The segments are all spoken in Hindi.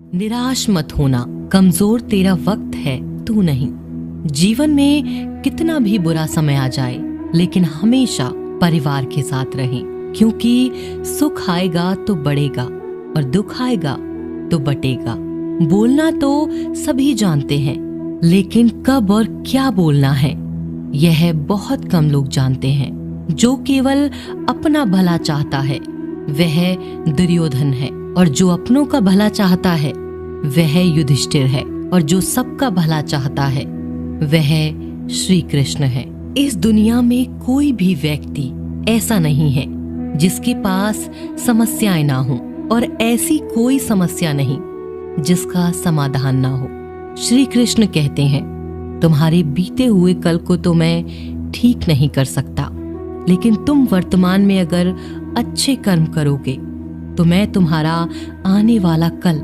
निराश मत होना, कमजोर तेरा वक्त है, तू नहीं। जीवन में कितना भी बुरा समय आ जाए, लेकिन हमेशा परिवार के साथ रहें, क्योंकि सुख आएगा तो बढ़ेगा और दुख आएगा तो बटेगा। बोलना तो सभी जानते हैं, लेकिन कब और क्या बोलना है यह बहुत कम लोग जानते हैं। जो केवल अपना भला चाहता है वह दुर्योधन है, और जो अपनों का भला चाहता है वह युधिष्ठिर है, और जो सबका भला चाहता है वह श्री कृष्ण है। इस दुनिया में कोई भी व्यक्ति ऐसा नहीं है जिसके पास समस्याएं ना हो, और ऐसी कोई समस्या नहीं जिसका समाधान ना हो। श्री कृष्ण कहते हैं, तुम्हारे बीते हुए कल को तो मैं ठीक नहीं कर सकता, लेकिन तुम वर्तमान में अगर अच्छे कर्म करोगे तो मैं तुम्हारा आने वाला कल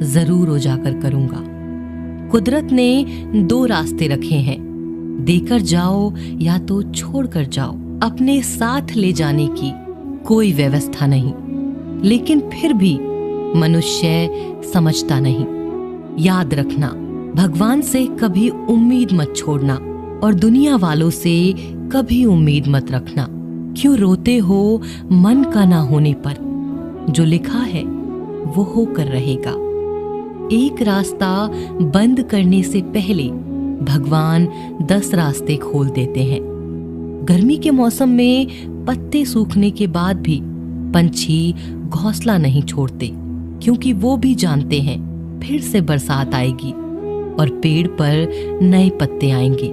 जरूर उजागर करूंगा। कुदरत ने दो रास्ते रखे हैं, देकर जाओ या तो छोड़कर जाओ। अपने साथ ले जाने की कोई व्यवस्था नहीं, लेकिन फिर भी मनुष्य समझता नहीं। याद रखना, भगवान से कभी उम्मीद मत छोड़ना, और दुनिया वालों से कभी उम्मीद मत रखना। क्यों रोते हो मन का ना होने पर? जो लिखा है वो होकर रहेगा। एक रास्ता बंद करने से पहले भगवान 10 रास्ते खोल देते हैं। गर्मी के मौसम में पत्ते सूखने के बाद भी पंछी घोंसला नहीं छोड़ते, क्योंकि वो भी जानते हैं फिर से बरसात आएगी और पेड़ पर नए पत्ते आएंगे।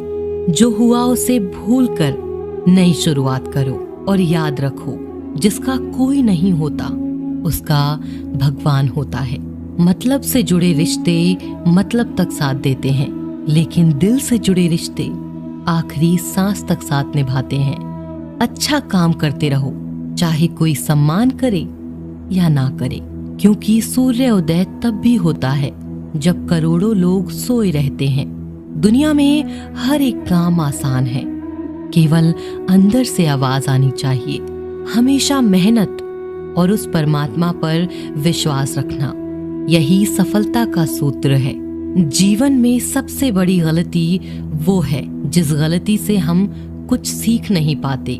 जो हुआ उसे भूलकर नई शुरुआत करो, और याद रखो, जिसका कोई नहीं होता उसका भगवान होता है। मतलब से जुड़े रिश्ते मतलब तक साथ देते हैं, लेकिन दिल से जुड़े रिश्ते आखिरी सांस तक साथ निभाते हैं। अच्छा काम करते रहो, चाहे कोई सम्मान करे या ना करे, क्योंकि सूर्य उदय तब भी होता है जब करोड़ों लोग सोए रहते हैं। दुनिया में हर एक काम आसान है, केवल अंदर से आवाज आनी चाहिए। हमेशा मेहनत और उस परमात्मा पर विश्वास रखना, यही सफलता का सूत्र है। जीवन में सबसे बड़ी गलती वो है जिस गलती से हम कुछ सीख नहीं पाते।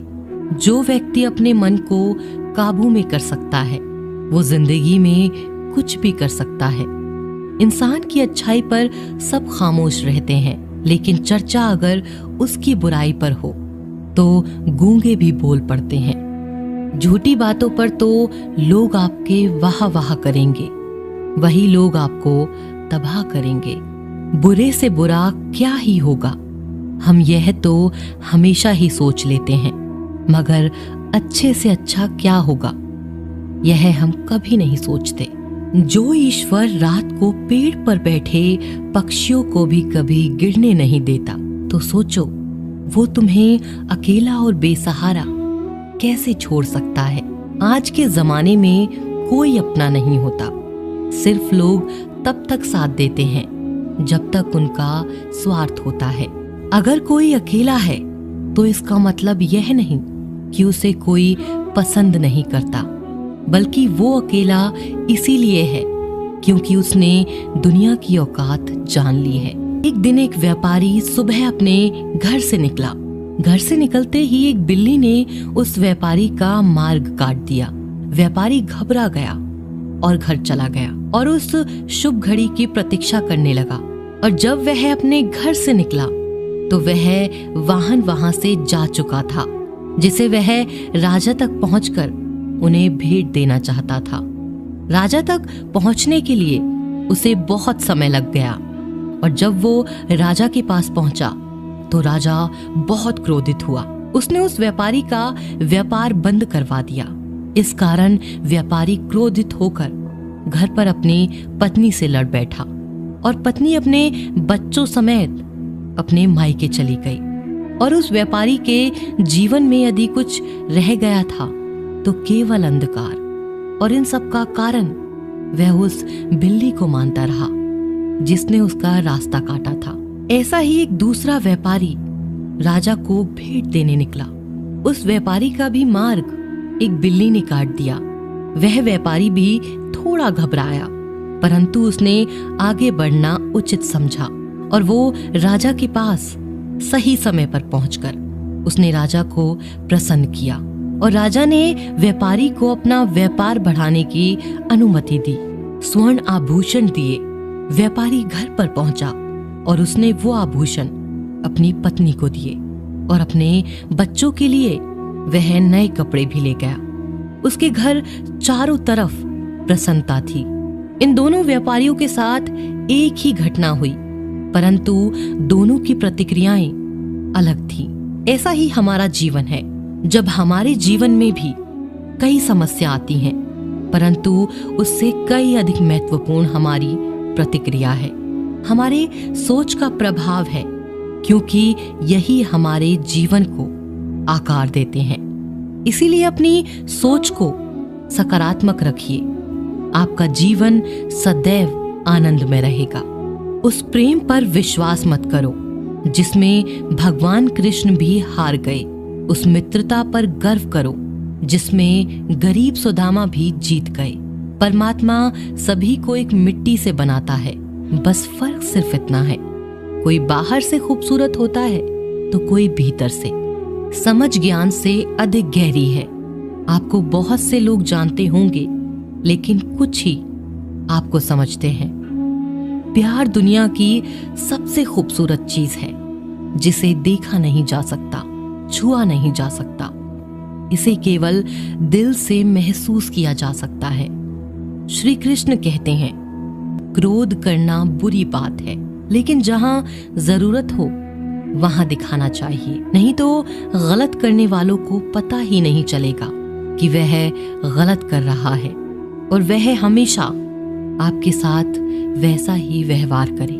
जो व्यक्ति अपने मन को काबू में कर सकता है वो जिंदगी में कुछ भी कर सकता है। इंसान की अच्छाई पर सब खामोश रहते हैं, लेकिन चर्चा अगर उसकी बुराई पर हो तो गूंगे भी बोल पड़ते हैं। झूठी बातों पर तो लोग आपके वाह वाह करेंगे, वही लोग आपको तबाह करेंगे। बुरे से बुरा क्या ही होगा, हम यह तो हमेशा ही सोच लेते हैं, मगर अच्छे से अच्छा क्या होगा यह हम कभी नहीं सोचते। जो ईश्वर रात को पेड़ पर बैठे पक्षियों को भी कभी गिरने नहीं देता, तो सोचो वो तुम्हें अकेला और बेसहारा कैसे छोड़ सकता है। आज के जमाने में कोई अपना नहीं होता, सिर्फ लोग तब तक साथ देते हैं जब तक उनका स्वार्थ होता है। अगर कोई अकेला है तो इसका मतलब यह नहीं कि उसे कोई पसंद नहीं करता, बल्कि वो अकेला इसीलिए है क्योंकि उसने दुनिया की औकात जान ली है। एक दिन एक व्यापारी सुबह अपने घर से निकला। घर से निकलते ही एक बिल्ली ने उस व्यापारी का मार्ग काट दिया। व्यापारी घबरा गया और घर चला गया और उस शुभ घड़ी की प्रतीक्षा करने लगा। और जब वह अपने घर से निकला तो वह वाहन वहां से जा चुका था, जिसे वह राजा तक पहुंचकर उन्हें भेंट देना चाहता था। राजा तक पहुंचने के लिए उसे बहुत समय लग गया, और जब वो राजा के पास पहुंचा तो राजा बहुत क्रोधित हुआ। उसने उस व्यापारी का व्यापार बंद करवा दिया। इस कारण व्यापारी क्रोधित होकर घर पर अपनी पत्नी से लड़ बैठा, और पत्नी अपने बच्चों समेत अपने मायके चली गई। और उस व्यापारी के जीवन में यदि कुछ रह गया था तो केवल अंधकार, और इन सब का कारण वह उस बिल्ली को मानता रहा जिसने उसका रास्ता काटा था। ऐसा ही एक दूसरा व्यापारी राजा को भेंट देने निकला। उस व्यापारी का भी मार्ग एक बिल्ली ने काट दिया। वह व्यापारी भी थोड़ा घबराया, परंतु उसने आगे बढ़ना उचित समझा और वो राजा के पास सही समय पर पहुंचकर उसने राजा को प्रसन्न किया और राजा ने व्यापारी को अपना व्यापार बढ़ाने की अनुमति दी। स्वर्ण आभूषण दिए। व्यापारी घर पर पहुंचा और उसने वो आभूषण अपनी पत्नी को दिए और अपने बच्चों के लिए वह नए कपड़े भी ले गया। उसके घर चारों तरफ प्रसन्नता थी। इन दोनों व्यापारियों के साथ एक ही घटना हुई, परंतु दोनों की प्रतिक्रियाएं अलग थीं। ऐसा ही हमारा जीवन है। जब हमारे जीवन में भी कई समस्या आती हैं, परंतु उससे कई अधिक महत्वपूर्ण हमारी प्रतिक्रिया है, हमारे सोच का प्रभाव है, क्योंकि यही हमारे जीवन को आकार देते हैं। इसीलिए अपनी सोच को सकारात्मक रखिए। आपका जीवन सदैव आनंद में रहेगा। उस प्रेम पर विश्वास मत करो जिसमें भगवान कृष्ण भी हार गए। उस मित्रता पर गर्व करो जिसमें गरीब सुदामा भी जीत गए। परमात्मा सभी को एक मिट्टी से बनाता है, बस फर्क सिर्फ इतना है, कोई बाहर से खूबसूरत होता है तो कोई भीतर से। समझ ज्ञान से अधिक गहरी है। आपको बहुत से लोग जानते होंगे, लेकिन कुछ ही आपको समझते हैं। प्यार दुनिया की सबसे खूबसूरत चीज है, जिसे देखा नहीं जा सकता, छुआ नहीं जा सकता। इसे केवल दिल से महसूस किया जा सकता है। श्री कृष्ण कहते हैं, क्रोध करना बुरी बात है, लेकिन जहां जरूरत हो वहां दिखाना चाहिए, नहीं तो गलत करने वालों को पता ही नहीं चलेगा कि वह गलत कर रहा है, और वह हमेशा आपके साथ वैसा ही व्यवहार करे।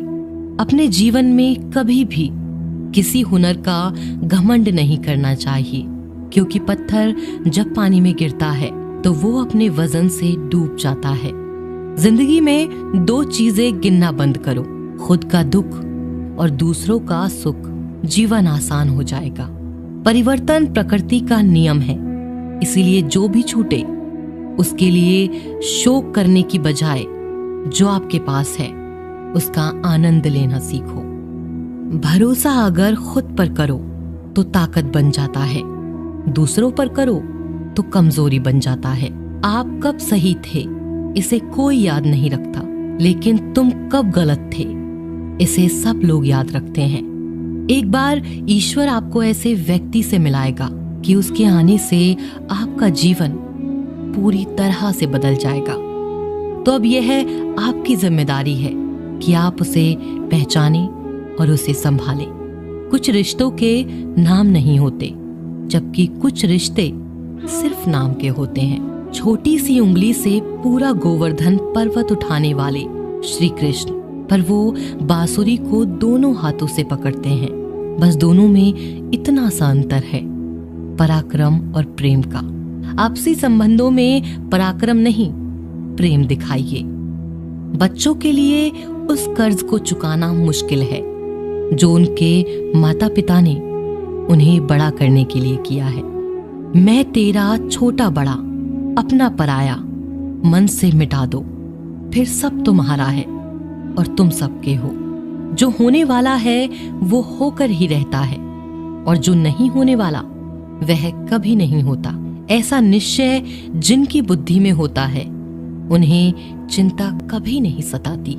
अपने जीवन में कभी भी किसी हुनर का घमंड नहीं करना चाहिए, क्योंकि पत्थर जब पानी में गिरता है तो वो अपने वजन से डूब जाता है। जिंदगी में दो चीजें गिनना बंद करो, खुद का दुख और दूसरों का सुख। जीवन आसान हो जाएगा। परिवर्तन प्रकृति का नियम है, इसीलिए जो भी छूटे उसके लिए शोक करने की बजाय जो आपके पास है उसका आनंद लेना सीखो। भरोसा अगर खुद पर करो तो ताकत बन जाता है, दूसरों पर करो तो कमजोरी बन जाता है। आप कब सही थे इसे कोई याद नहीं रखता, लेकिन तुम कब गलत थे इसे सब लोग याद रखते हैं। एक बार ईश्वर आपको ऐसे व्यक्ति से मिलाएगा कि उसके आने से आपका जीवन पूरी तरह से बदल जाएगा। तो अब यह आपकी जिम्मेदारी है कि आप उसे पहचानें और उसे संभालें। कुछ रिश्तों के नाम नहीं होते, जबकि कुछ रिश्ते सिर्फ नाम के होते हैं। छोटी सी उंगली से पूरा गोवर्धन पर्वत उठाने वाले श्री कृष्ण, पर वो बांसुरी को दोनों हाथों से पकड़ते हैं। बस दोनों में इतना सा अंतर है, पराक्रम और प्रेम का। आपसी संबंधों में पराक्रम नहीं, प्रेम दिखाइए। बच्चों के लिए उस कर्ज को चुकाना मुश्किल है जो उनके माता पिता ने उन्हें बड़ा करने के लिए किया है। मैं तेरा छोटा बड़ा, अपना पराया, मन से मिटा दो, फिर सब तुम्हारा है और तुम सबके हो। जो होने वाला है वो होकर ही रहता है, और जो नहीं होने वाला वह कभी नहीं होता। ऐसा निश्चय जिनकी बुद्धि में होता है उन्हें चिंता कभी नहीं सताती।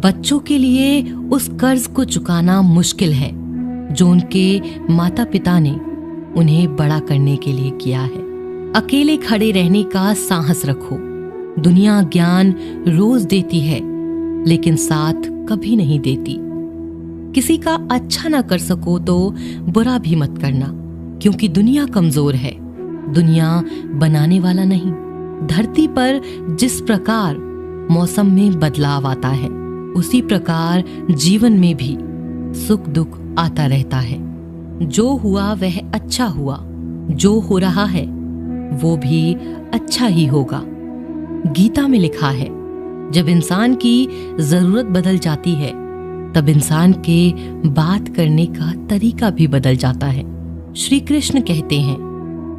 बच्चों के लिए उस कर्ज को चुकाना मुश्किल है जो उनके माता पिता ने उन्हें बड़ा करने के लिए किया है। अकेले खड़े रहने का साहस रखो। दुनिया ज्ञान रोज देती है, लेकिन साथ कभी नहीं देती। किसी का अच्छा ना कर सको तो बुरा भी मत करना, क्योंकि दुनिया कमजोर है, दुनिया बनाने वाला नहीं। धरती पर जिस प्रकार मौसम में बदलाव आता है, उसी प्रकार जीवन में भी सुख दुख आता रहता है। जो हुआ वह अच्छा हुआ, जो हो रहा है वो भी अच्छा ही होगा। गीता में लिखा है, जब इंसान की जरूरत बदल जाती है तब इंसान के बात करने का तरीका भी बदल जाता है। श्री कृष्ण कहते हैं,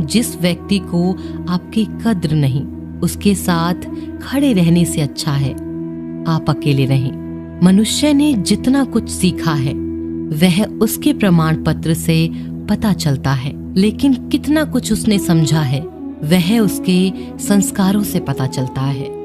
जिस व्यक्ति को आपकी कद्र नहीं, उसके साथ खड़े रहने से अच्छा है आप अकेले रहें। मनुष्य ने जितना कुछ सीखा है वह उसके प्रमाण पत्र से पता चलता है, लेकिन कितना कुछ उसने समझा है वह उसके संस्कारों से पता चलता है।